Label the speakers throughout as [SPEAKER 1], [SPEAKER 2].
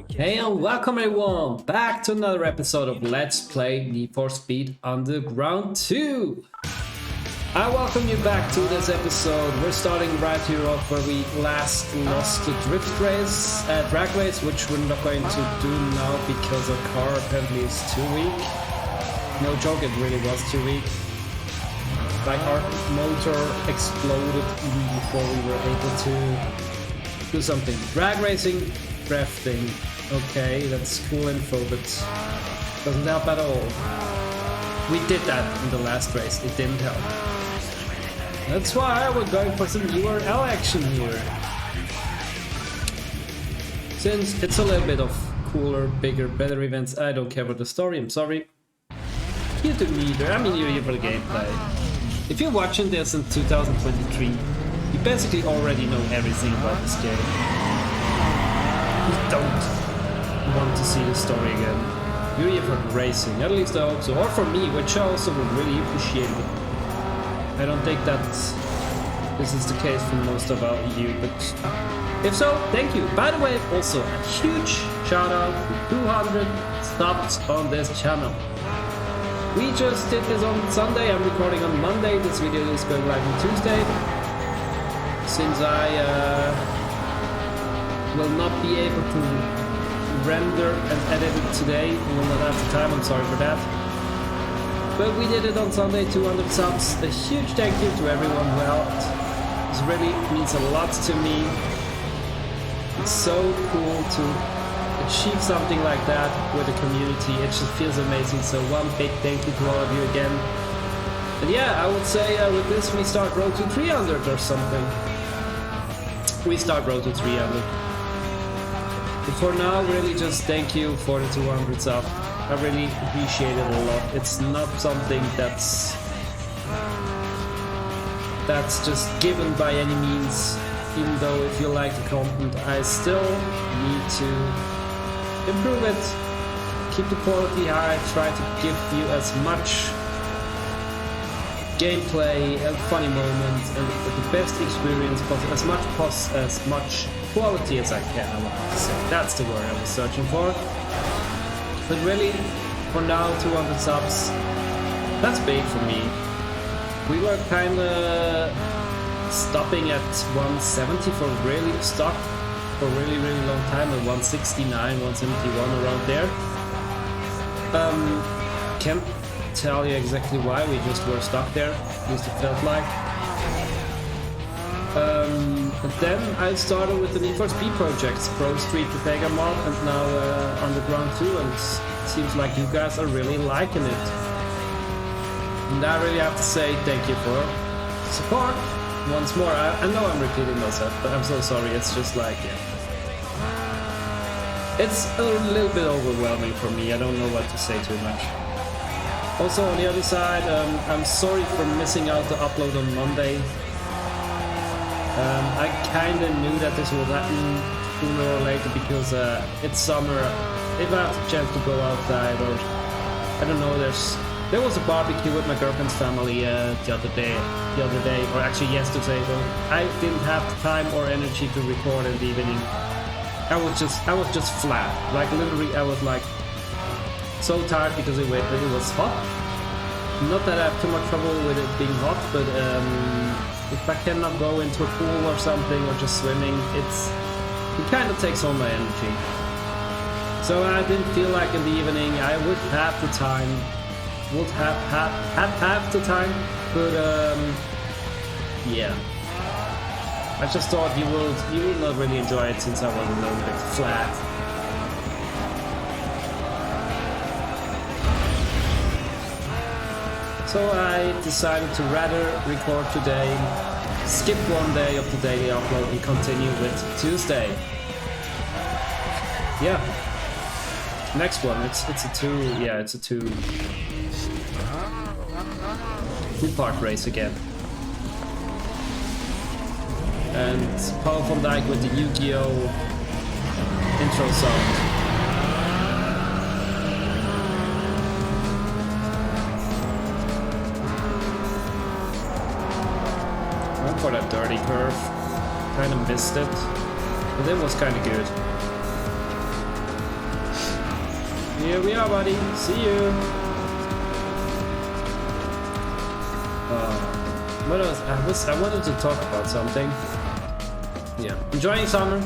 [SPEAKER 1] Hey and welcome everyone back to another episode of Let's Play Need for Speed Underground 2. I welcome you back to this episode. We're starting right here off where we last lost the drift race, drag race, which we're not going to do now because our car apparently is too weak. No joke, it really was too weak. Like our motor exploded even before we were able to do something. Drag racing, drafting. Okay, that's cool info, but doesn't help at all. We did that in the last race, it didn't help. That's why we're going for some URL action here. Since it's a little bit of cooler, bigger, better events, I don't care about the story, I'm sorry. You do neither, I mean you're here for the gameplay. If you're watching this in 2023, you basically already know everything about this game. You don't want to see the story again. You're here for racing, at least I hope so. Or for me, which I also would really appreciate it. I don't think that this is the case for most of you, but if so, thank you. By the way, also a huge shout out to 200 subs on this channel. We just did this on Sunday, I'm recording on Monday, this video is going live on Tuesday. Since I will not be able to render and edit it today, we will not have the time, I'm sorry for that. But we did it on Sunday, 200 subs. A huge thank you to everyone who helped. This really means a lot to me. It's so cool to achieve something like that with the community. It just feels amazing. So one big thank you to all of you again. And yeah, I would say with this we start road to 300 or something. We start road to 300. But for now, really just thank you for the 200 subs. I really appreciate it a lot. It's not something that's just given by any means. Even though if you like the content, I still need to improve it, keep the quality high, try to give you as much gameplay and funny moments and the best experience possible, as much quality as I can, I want to say. That's the word I was searching for. But really, for now, 200 subs, that's big for me. We were kinda stopping at 170 for really stuck for a really long time, at 169, 171 around there. Can't tell you exactly why, we just were stuck there, at least it felt like. But then I started with the Need for Speed projects, Pro Street, the Pega Mob, and now Underground 2, and it seems like you guys are really liking it. And I really have to say thank you for support once more. I know I'm repeating myself, but I'm so sorry, it's just like, yeah. It's a little bit overwhelming for me, I don't know what to say too much. Also on the other side, I'm sorry for missing out the upload on Monday. I kinda knew that this would happen sooner or later because it's summer. If I have the chance to go outside, or I don't know, there was a barbecue with my girlfriend's family the other day, or actually yesterday, but I didn't have the time or energy to record in the evening. I was just flat. Like literally, I was like so tired because it was hot. Not that I have too much trouble with it being hot, but if I cannot go into a pool or something, or just swimming, it kind of takes all my energy. So I didn't feel like in the evening I would have the time, have the time, but yeah. I just thought you will not really enjoy it since I was a little bit flat. So I decided to rather record today, skip one day of the daily upload and continue with Tuesday. Yeah. Next one, it's a two-part race again. And Paul van Dijk with the Yu-Gi-Oh! Intro sound. For that dirty curve, kind of missed it, but it was kind of good. Here we are, buddy. See you. What else? I wanted to talk about something. Yeah, enjoying summer.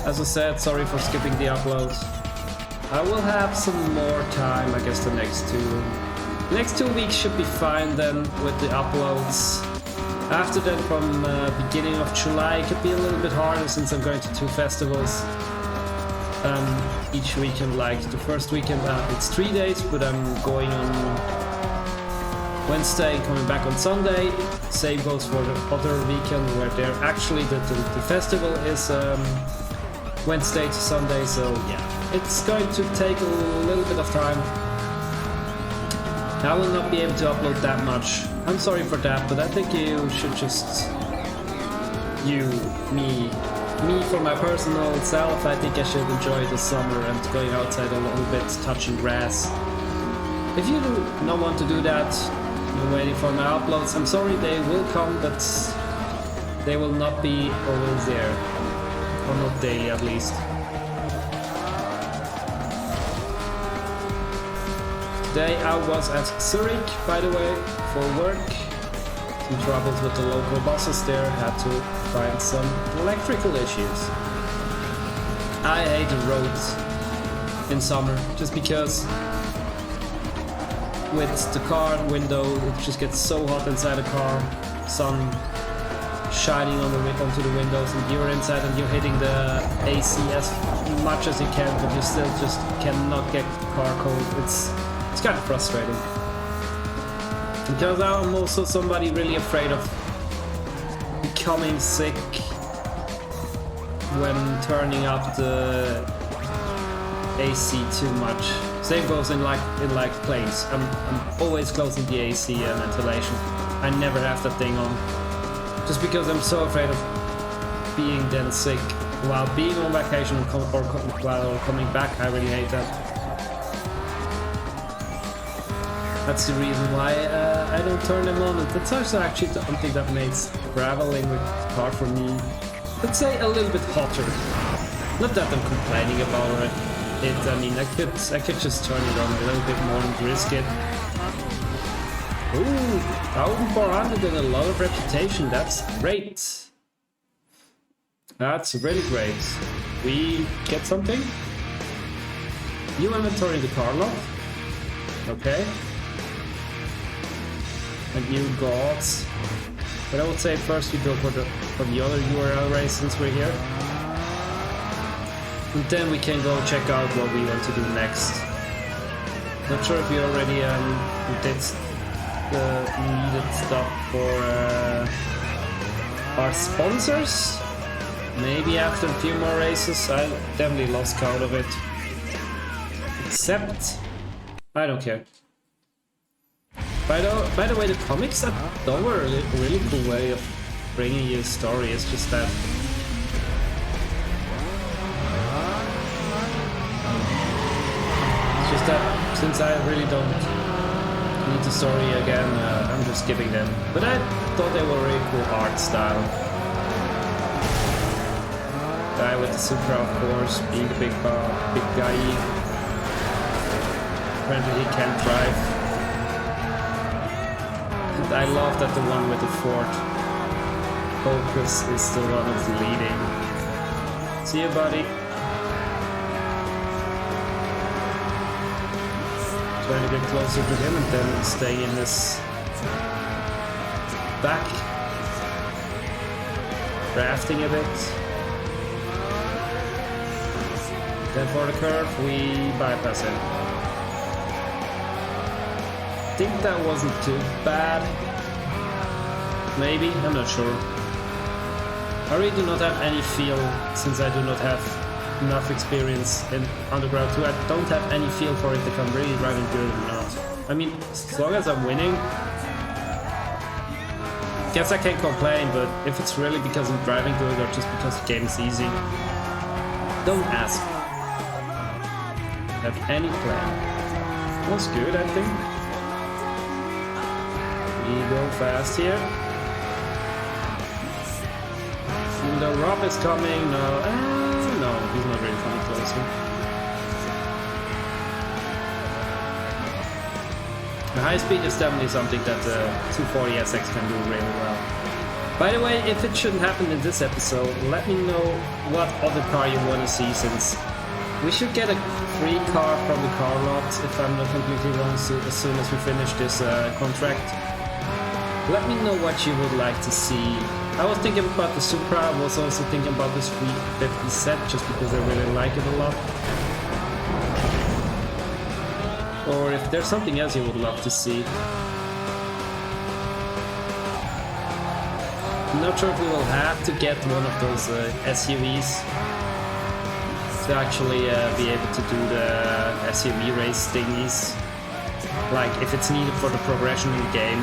[SPEAKER 1] As I said, sorry for skipping the uploads. I will have some more time. I guess the next 2 weeks should be fine then with the uploads. After that, from beginning of July, it could be a little bit harder since I'm going to 2 festivals each weekend. Like the first weekend, it's 3 days, but I'm going on Wednesday, coming back on Sunday. Same goes for the other weekend where they're actually the festival is Wednesday to Sunday, so yeah, it's going to take a little bit of time. I will not be able to upload that much. I'm sorry for that, but I think you should just me for my personal self, I think I should enjoy the summer and going outside a little bit, touching grass. If you do not want to do that, you're waiting for my uploads, I'm sorry, they will come, but they will not be always there. Or not daily, at least. Today I was at Zurich, by the way, for work. Some troubles with the local buses there, had to find some electrical issues. I hate the roads in summer, just because with the car window, it just gets so hot inside the car, sun shining onto the windows, and you're inside and you're hitting the AC as much as you can, but you still just cannot get the car cold. It's kind of frustrating. Because I'm also somebody really afraid of becoming sick when turning up the AC too much. Same goes in like planes. I'm always closing the AC and ventilation. I never have that thing on. Just because I'm so afraid of being then sick while being on vacation or while coming back. I really hate that. That's the reason why I don't turn them on. That's also actually something that makes traveling with the car for me, let's say, a little bit hotter. Not that I'm complaining about it. I mean, I could just turn it on a little bit more and risk it. Ooh, 1,400 and a lot of reputation. That's great. That's really great. We get something? New inventory in the car lot. Okay. And new gods. But I would say first we go for the other URL race since we're here. And then we can go check out what we want to do next. Not sure if we already did the needed stuff for our sponsors. Maybe after a few more races. I definitely lost count of it. Except, I don't care. By the way, the comics are a really cool way of bringing you a story. It's just that since I really don't need the story again, I'm just skipping them. But I thought they were really cool art style. Guy with the Supra, of course, being the big guy. Apparently he can't drive. And I love that the one with the Ford Focus is the one who's leading. See you, buddy. Trying to get closer to him and then stay in his back. Drafting a bit. Then for the curve, we bypass him. I think that wasn't too bad. Maybe, I'm not sure. I really do not have any feel, since I do not have enough experience in Underground 2. I don't have any feel for it if I'm really driving good or not. I mean, as long as I'm winning, guess I can't complain, but if it's really because I'm driving good or just because the game is easy, don't ask. Have any plan. Was good, I think. We go fast here. Even though Rob is coming, no, he's not really coming closer. The high speed is definitely something that the 240SX can do really well. By the way, if it shouldn't happen in this episode, let me know what other car you want to see, since we should get a free car from the car lot, if I'm not completely wrong, as soon as we finish this contract. Let me know what you would like to see. I was thinking about the Supra, I was also thinking about this 350 set, just because I really like it a lot. Or if there's something else you would love to see. I'm not sure if we will have to get one of those SUVs to actually be able to do the SUV race thingies. Like if it's needed for the progression in the game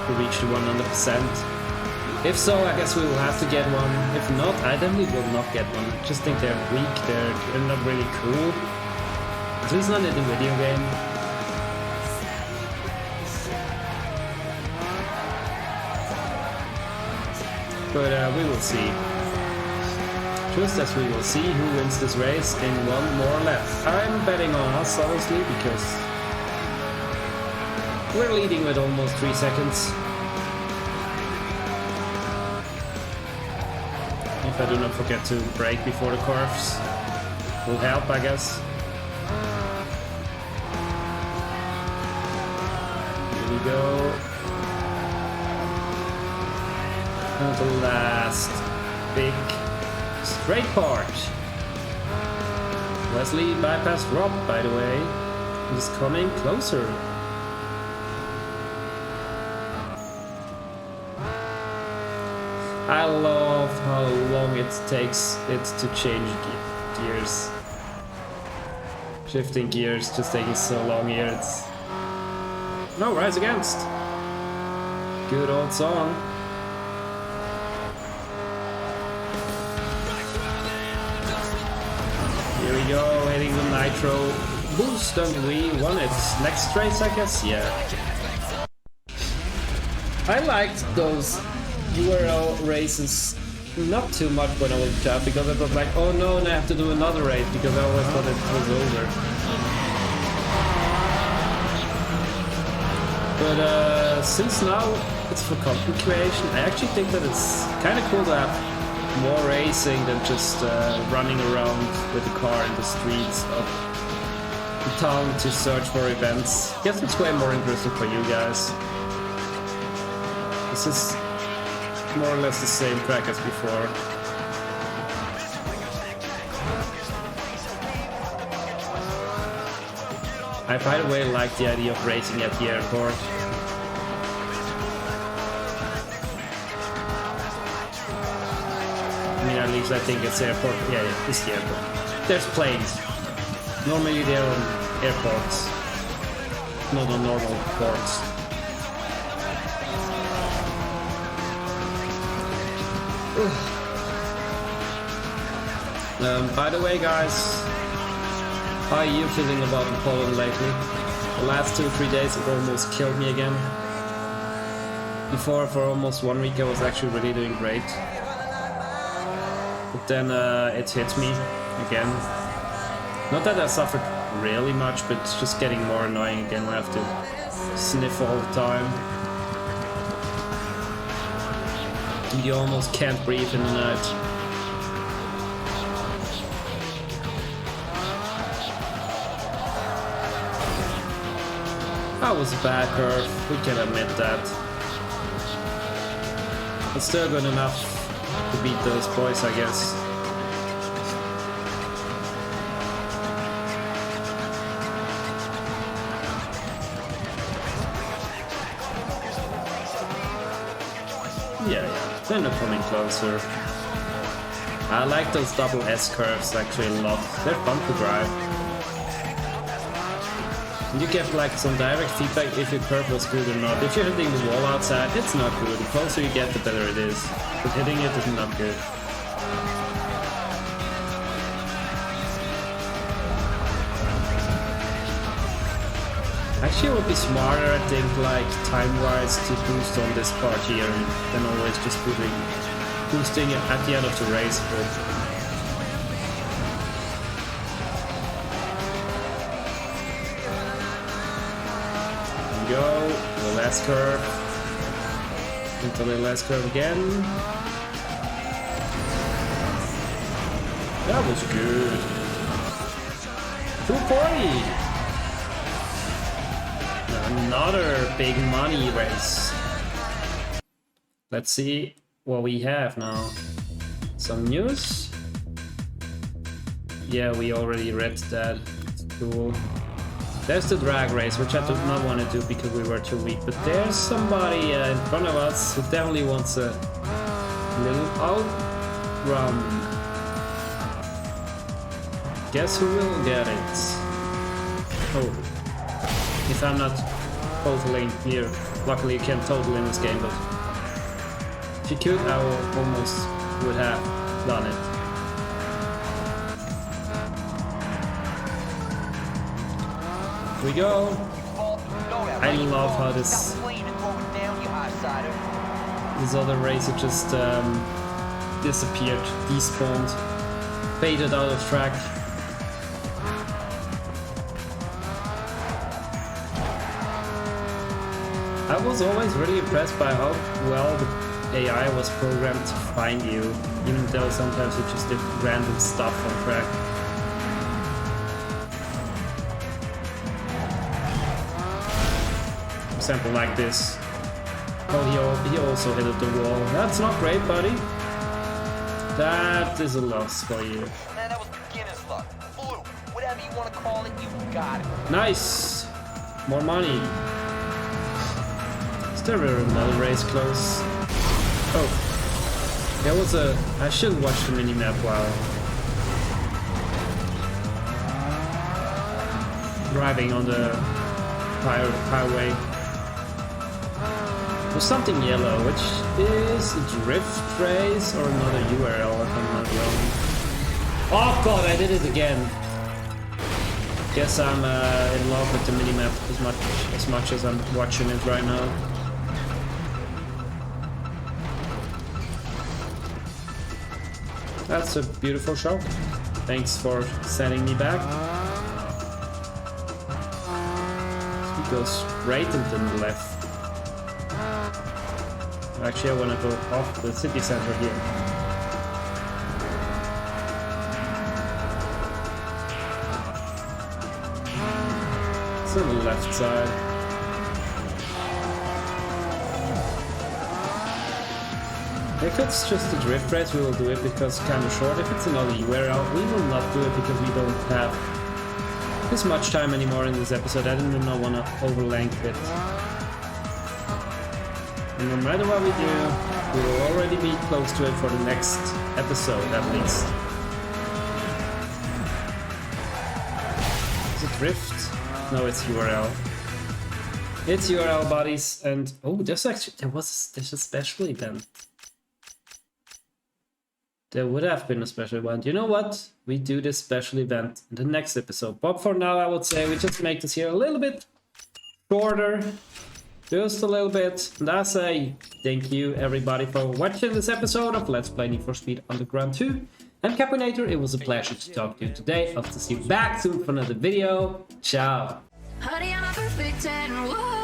[SPEAKER 1] to reach the 100%. If so, I guess we will have to get one. If not, I definitely will not get one. I just think they're weak, they're not really cool. At least not in the video game. But we will see. Just as we will see who wins this race in one more lap. I'm betting on us, obviously, because we're leading with almost 3 seconds. If I do not forget to brake before the curves, will help, I guess. Here we go. And the last big straight part. Wesley bypassed Rob, by the way. He's coming closer. I love how long it takes it to change gears. Shifting gears just taking so long here. It's no rise against. Good old song. Here we go, hitting the nitro boost, and we won it. Next race, I guess? Yeah. I liked those URL races not too much when I was a child, because I was like, oh no, and I have to do another race, because I always thought it was over. But since now it's for content creation, I actually think that it's kind of cool to have more racing than just running around with the car in the streets of the town to search for events. I guess it's way more interesting for you guys. This is more or less the same track as before. I, by the way, like the idea of racing at the airport. I mean, at least I think it's airport. Yeah, it's the airport. There's planes. Normally they're on airports, not on normal ports. By the way, guys, how are you feeling about the pollen lately? The last 2-3 days it almost killed me again. Before, for almost 1 week, I was actually really doing great. But then it hit me again. Not that I suffered really much, but it's just getting more annoying again. I have to sniff all the time. You almost can't breathe in the night. That was a bad curve, we can admit that. But still good enough to beat those boys, I guess. Yeah, then they're coming closer. I like those double S curves actually a lot. They're fun to drive. You get like some direct feedback if your curve was good or not. If you're hitting the wall outside, it's not good. The closer you get, the better it is. But hitting it is not good. Actually, it would be smarter, I think, like time-wise, to boost on this part here than always just boosting at the end of the race. But go. The last curve. Into the last curve again. That was good. 240. Another big money race. Let's see what we have now. Some news. Yeah, we already read that. It's cool. There's the drag race, which I did not want to do because we were too weak. But there's somebody in front of us who definitely wants a little outrun. Guess who will get it? Oh, if I'm not totaling here. Luckily you can't total in this game, but if you could, I almost would have done it. Here we go. I love how this other racer just disappeared, despawned, faded out of track. I was always really impressed by how well the AI was programmed to find you, even though sometimes it just did random stuff on track. For example, like this. Oh, he also hit the wall. That's not great, buddy. That is a loss for you.
[SPEAKER 2] Man, that was beginner's luck. Fluke, whatever you want to call it, you got it.
[SPEAKER 1] Nice! More money. There were another race close. Oh, there was a... I should watch the minimap while driving on the highway. There's something yellow, which is a drift race or another URL if I'm not wrong. Oh god, I did it again. Guess I'm in love with the minimap as much as I'm watching it right now. That's a beautiful show. Thanks for sending me back. He goes straight into the left. Actually, I want to go off the city center here. It's on the left side. If it's just a drift race, we will do it because it's kind of short. If it's another URL, we will not do it because we don't have this much time anymore in this episode. I did not want to overlength it. And no matter what we do, we will already be close to it for the next episode at least. Is it drift? No, it's URL. It's URL, buddies, and oh, there's a special event. There would have been a special event. You know what? We do this special event in the next episode. But for now, I would say we just make this here a little bit shorter. Just a little bit. And I say thank you everybody for watching this episode of Let's Play Need for Speed Underground 2. I'm Capunator. It was a pleasure to talk to you today. Hope to see you back soon for another video. Ciao.
[SPEAKER 3] Honey, I'm a perfect 10. Whoa.